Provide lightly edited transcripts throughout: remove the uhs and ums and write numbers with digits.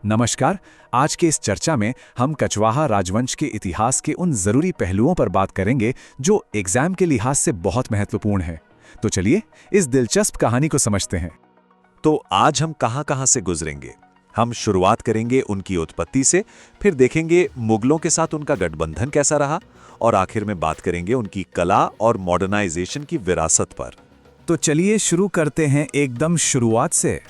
नमस्कार। आज के इस चर्चा में हम कछवाहा राजवंश के इतिहास के उन जरूरी पहलुओं पर बात करेंगे जो एग्जाम के लिहाज से बहुत महत्वपूर्ण है। तो चलिए इस दिलचस्प कहानी को समझते हैं। तो आज हम कहां से गुजरेंगे। हम शुरुआत करेंगे उनकी उत्पत्ति से, फिर देखेंगे मुगलों के साथ उनका गठबंधन कैसा रहा और आखिर में बात करेंगे उनकी कला और मॉडर्नाइजेशन की विरासत पर। तो चलिए शुरू करते हैं एकदम शुरुआत से।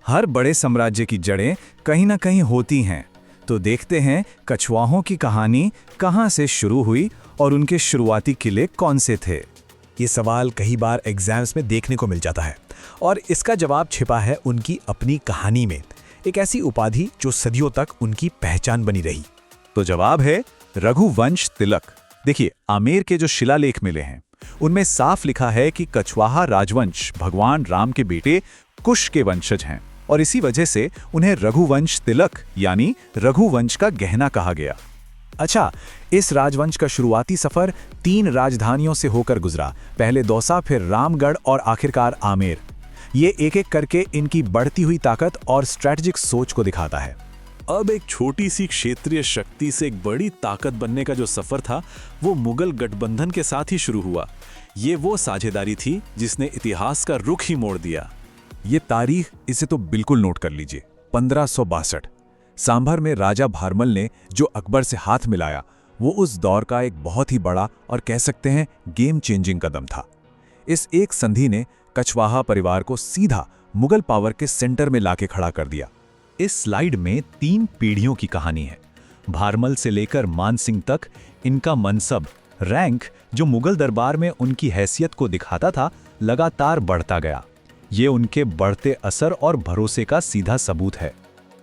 हर बड़े साम्राज्य की जड़ें कहीं ना कहीं होती हैं। तो देखते हैं कछवाहों की कहानी कहां से शुरू हुई और उनके शुरुआती किले कौन से थे। ये सवाल कई बार एग्जाम्स में देखने को मिल जाता है और इसका जवाब छिपा है उनकी अपनी कहानी में, एक ऐसी उपाधि जो सदियों तक उनकी पहचान बनी रही। तो जवाब है रघुवंश तिलक। देखिए, आमेर के जो शिलालेख मिले हैं उनमें साफ लिखा है कि कछवाहा राजवंश भगवान राम के बेटे कुश के वंशज हैं और इसी वजह से उन्हें रघुवंश तिलक यानी रघुवंश का गहना कहा गया। अच्छा, इस राजवंश का शुरुआती सफर 3 राजधानियों से होकर गुजरा। पहले दौसा, फिर रामगढ़ और आखिरकार आमेर। ये एक एक करके इनकी बढ़ती हुई ताकत और स्ट्रैटेजिक सोच को दिखाता है। अब एक छोटी सी क्षेत्रीय शक्ति से एक बड़ी ताकत बनने का जो सफर था वो मुगल गठबंधन के साथ ही शुरू हुआ। ये वो साझेदारी थी जिसने इतिहास का रुख ही मोड़ दिया। ये तारीख, इसे तो बिल्कुल नोट कर लीजिए। 1562 सांभर में राजा भारमल ने जो अकबर से हाथ मिलाया वो उस दौर का एक बहुत ही बड़ा और कह सकते हैं गेम चेंजिंग कदम था। इस एक संधि ने कछवाहा परिवार को सीधा मुगल पावर के सेंटर में लाके खड़ा कर दिया। इस स्लाइड में 3 पीढ़ियों की कहानी है। भारमल से लेकर मानसिंह तक इनका मनसब, रैंक जो मुगल दरबार में उनकी हैसियत को दिखाता था, लगातार बढ़ता गया। ये उनके बढ़ते असर और भरोसे का सीधा सबूत है।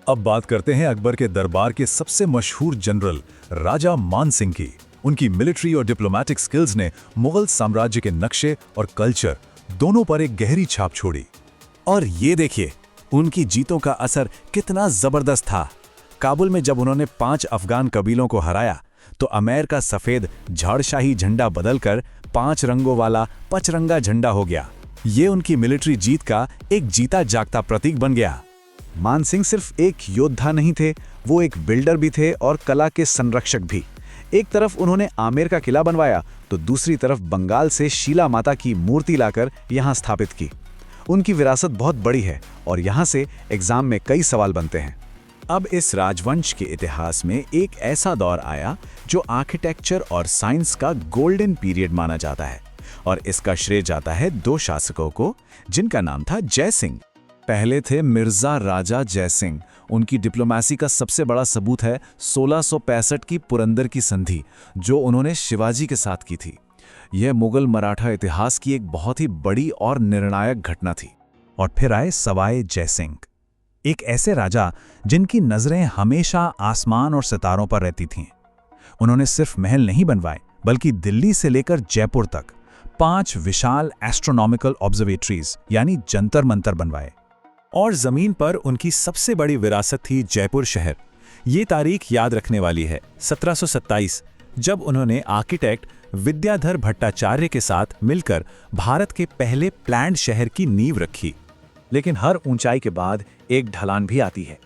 अब बात करते हैं अकबर के दरबार के सबसे मशहूर जनरल राजा मानसिंह की। उनकी मिलिट्री और डिप्लोमेटिक स्किल्स ने मुगल साम्राज्य के नक्शे और कल्चर दोनों पर एक गहरी छाप छोड़ी। और ये देखिए, उनकी जीतों का असर कितना जबरदस्त था। काबुल में जब उन्होंने 5 अफगान कबीलों को हराया तो आमेर का सफेद झाड़शाही झंडा बदलकर 5 रंगों वाला पचरंगा झंडा हो गया। ये उनकी मिलिट्री जीत का एक जीता जागता प्रतीक बन गया। मानसिंह सिर्फ एक योद्धा नहीं थे, वो एक बिल्डर भी थे और कला के संरक्षक भी। एक तरफ उन्होंने आमेर का किला बनवाया तो दूसरी तरफ बंगाल से शीला माता की मूर्ति लाकर यहाँ स्थापित की। उनकी विरासत बहुत बड़ी है और यहाँ से एग्जाम में कई सवाल बनते हैं। अब इस राजवंश के इतिहास में एक ऐसा दौर आया जो आर्किटेक्चर और साइंस का गोल्डन पीरियड माना जाता है और इसका श्रेय जाता है 2 शासकों को जिनका नाम था जय सिंह। पहले थे मिर्जा राजा जय सिंह। उनकी डिप्लोमेसी का सबसे बड़ा सबूत है 1665 की पुरंदर की संधि जो उन्होंने शिवाजी के साथ की थी। यह मुगल मराठा इतिहास की एक बहुत ही बड़ी और निर्णायक घटना थी। और फिर आए सवाई जय सिंह, एक ऐसे राजा जिनकी नजरें हमेशा आसमान और सितारों पर रहती थीं। उन्होंने सिर्फ महल नहीं बनवाए बल्कि दिल्ली से लेकर जयपुर तक 5 विशाल एस्ट्रोनॉमिकल ऑब्जर्वेटरीज यानी जंतर मंतर बनवाए। और जमीन पर उनकी सबसे बड़ी विरासत थी जयपुर शहर। ये तारीख याद रखने वाली है, 1727, जब उन्होंने आर्किटेक्ट विद्याधर भट्टाचार्य के साथ मिलकर भारत के पहले प्लान्ड शहर की नींव रखी। लेकिन हर ऊंचाई के बाद एक ढलान भी आती है।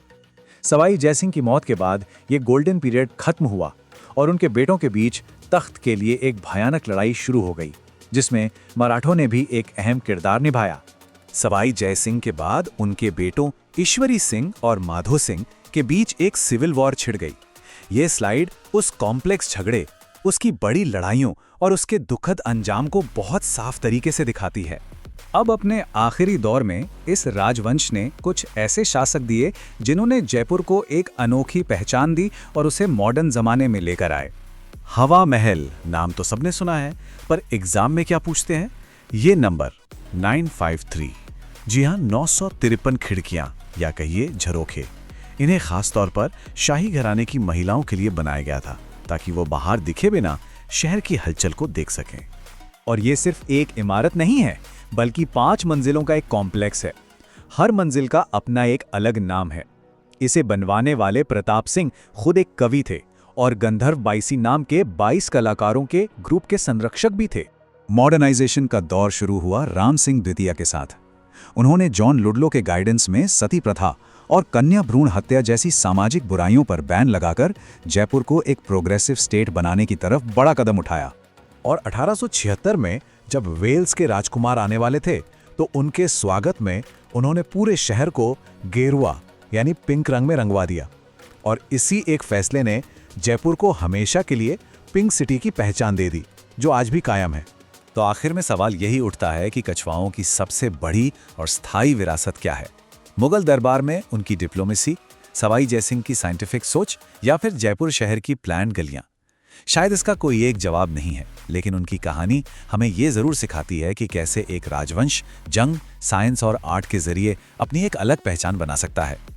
सवाई जयसिंह की मौत के बाद ये गोल्डन पीरियड खत्म हुआ और उनके बेटों के बीच तख्त के लिए एक भयानक लड़ाई शुरू हो गई जिसमें मराठों ने भी एक अहम किरदार निभाया। सवाई जयसिंह के बाद उनके बेटों ईश्वरी सिंह और माधो सिंह के बीच एक सिविल वॉर छिड़ गई। ये स्लाइड उस कॉम्प्लेक्स झगड़े, उसकी बड़ी लड़ाइयों और उसके दुखद अंजाम को बहुत साफ तरीके से दिखाती है। अब अपने आखिरी दौर में इस राजवंश ने कुछ ऐसे शासक दिए जिन्होंने जयपुर को एक अनोखी पहचान दी और उसे मॉडर्न जमाने में लेकर आए। हवा महल नाम तो सबने सुना है, पर एग्जाम में क्या पूछते हैं? ये नंबर 953, जी हाँ, 953 खिड़कियां या कहिए झरोखे। इन्हें खास तौर पर शाही घराने की महिलाओं के लिए बनाया गया था ताकि वो बाहर दिखे बिना शहर की हलचल को देख सकें। और ये सिर्फ एक इमारत नहीं है बल्कि 5 मंजिलों का एक कॉम्प्लेक्स है। हर मंजिल का अपना एक अलग नाम है। इसे बनवाने वाले प्रताप सिंह खुद एक कवि थे और गंधर्व बाईसी नाम के 22 कलाकारों के ग्रुप के संरक्षक भी थे। मॉडर्नाइजेशन का दौर शुरू हुआ राम सिंह द्वितीय के साथ। उन्होंने जॉन लुडलो के गाइडेंस में सती प्रथा और कन्या भ्रूण हत्या जैसी सामाजिक बुराइयों पर बैन लगाकर जयपुर को एक प्रोग्रेसिव स्टेट बनाने की तरफ बड़ा कदम उठाया। और 1876 में जब वेल्स के राजकुमार आने वाले थे तो उनके स्वागत में उन्होंने पूरे शहर को गेरुआ यानी पिंक रंग में रंगवा दिया। और इसी एक फैसले ने जयपुर को हमेशा के लिए पिंक सिटी की पहचान दे दी, जो आज भी कायम है। तो आखिर में सवाल यही उठता है कि कछवाओं की सबसे बड़ी और स्थायी विरासत क्या है? मुगल दरबार में उनकी डिप्लोमेसी, सवाई जयसिंह की साइंटिफिक सोच, या फिर जयपुर शहर की प्लान्ड गलियां? शायद इसका कोई एक जवाब नहीं है, लेकिन उनकी कहानी हमें ये जरूर सिखाती है कि कैसे एक राजवंश जंग, साइंस और आर्ट के जरिए अपनी एक अलग पहचान बना सकता है।